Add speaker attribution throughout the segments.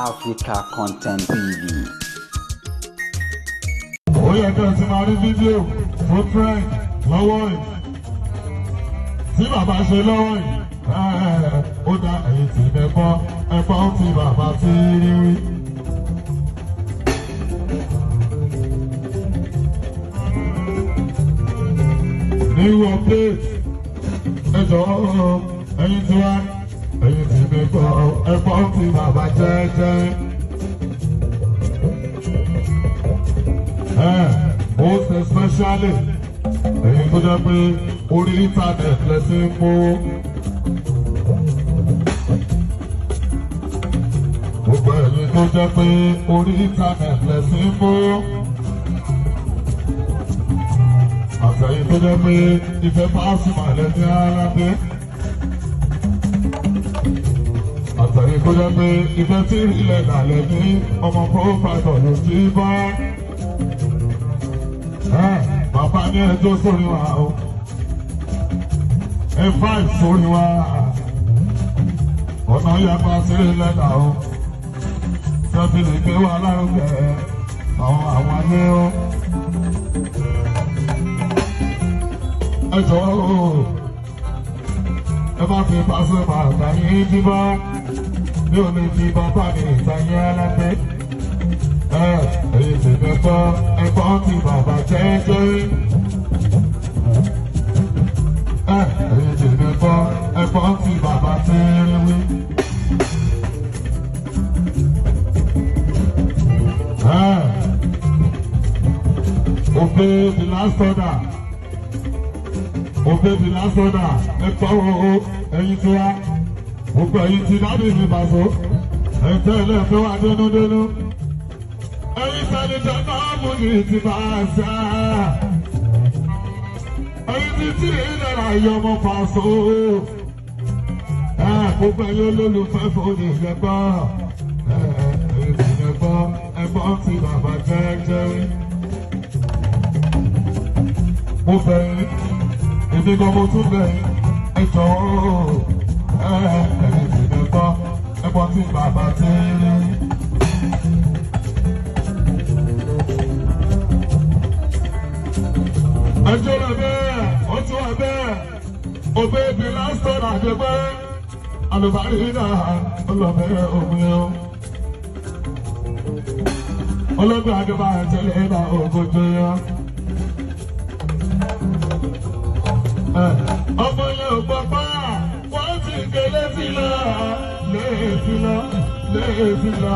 Speaker 1: Africa Content TV.
Speaker 2: Ó yẹ kí ẹ ti máa rí fídíò tó trend lọ́wọ́ yìí. Tí bàbá ṣe lọ́wọ́ yìí, ó dá ẹ̀yìn tì ẹ̀fọ́ tí bàbá ti rí wí. New update, ẹ jọ̀ọ́ ẹ̀yin tí wá, ẹ̀yin tì ẹ̀fọ́ tí bàbá jẹ́jẹ́. Most especially èyí tó jẹ́ pé orí internet lẹ́sìn ń mú. Gbogbo èyí tó jẹ́ pé orí internet lẹ́sìn ń mú. Àtẹ̀yìn tó jẹ́ pé ìfẹ́ Pasuma lẹ́sìn alábẹ́. Àtẹ̀yìn tó jẹ́ pé ìfẹ́ tí ilẹ̀ dàlẹ́ ní ọmọ proprietor ló ti bá. Bàbá ní ẹjọ́ sórí wa o, ẹ vibe sórí wa, ọ̀nà yàgbá sí lẹ́dà o, sẹ́bi lè gbé wa lárugẹ àwọn ayé o. Ẹ jọ̀ọ́ o, ẹ bá fi pàṣẹ bàtà yín jíbá, bí o lè fi bàbá mi ìtàyé alábẹ́. Èyí ti ẹ̀fọ́ tí bàbá jẹ́jẹ́. Èyí ti ẹ̀fọ́ tí bàbá ti rí wí. Òfé the last order. Òfé the last order. Ẹ̀fọ́ ẹ̀yin tí wá. Gbogbo ẹ̀yin tí dábì mi bàṣọ. Ẹ̀fẹ́ ilé ẹ̀fẹ́ wà dénúdénú. Ẹ̀yin sẹ́ni jẹ́ náà mú ní ti bá a sá. Ẹ̀yin ti tí ìlera yọmọ pàṣọ. Gbogbo ẹ̀yin olólùfẹ́ fòní ìyẹ́gbọ́. Ẹ̀yin ti yẹ́gbọ́ ẹ̀gbọ́n tí bàbá jẹ́jẹ́. Mo bẹ̀rẹ̀ èmi gan mo tún bẹ̀rẹ̀ ẹ jọ̀ọ́. Ẹ̀yin ti yẹ́gbọ́ ẹ̀gbọ́n tí bàbá jẹ́jẹ́. Ẹjọ́ rẹ̀ bẹ́ẹ̀, ó tún wà bẹ́ẹ̀, òbí ibi lásán àjẹgbẹ́, àlùbárí náà ọlọ́bẹ̀ ògùn yẹn. Ọlọ́bẹ̀ àjọba àtẹlẹ́ náà ògójó yẹn. Ọmọ yẹn ò gbọ́ pa, wọ́n ti ké létí lọ, létí lọ, létí lọ.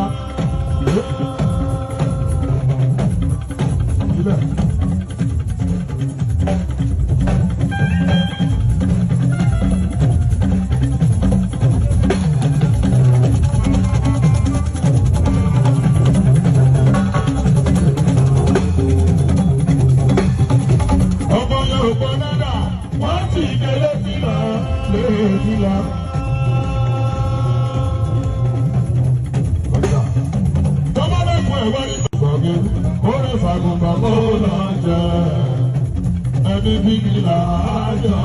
Speaker 2: Ẹni bíbí làájọ.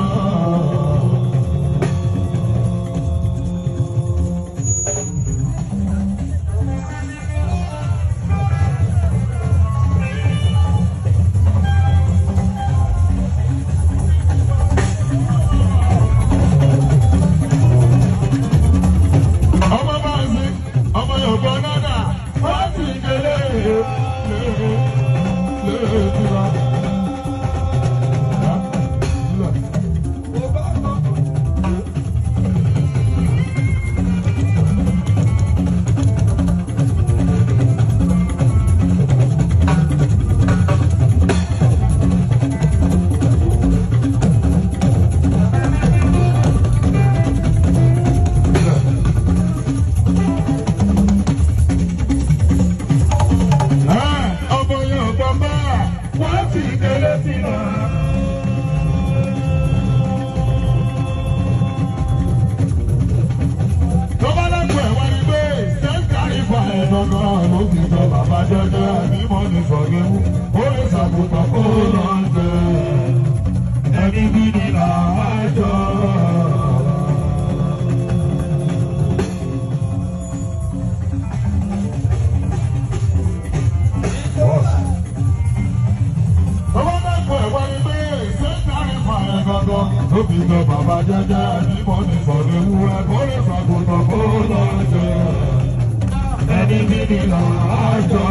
Speaker 2: Ọmọ máa ń sin ọmọ Yorùbá náà wọ́n ti kéré tiwa. Bàbá jẹ́jẹ́ àbímọ ní sọ̀gẹ́mú, ó lè ṣàkóso kó lọ jẹ, ẹni bí ní làájọ. Lóbi lọ bàbá jẹ́jẹ́ àdìmọ́ ní sọ̀rọ̀ ewúrẹ́ kó lè fàgùtàn kó lọ jẹ. Ẹni bí ni làá jọ.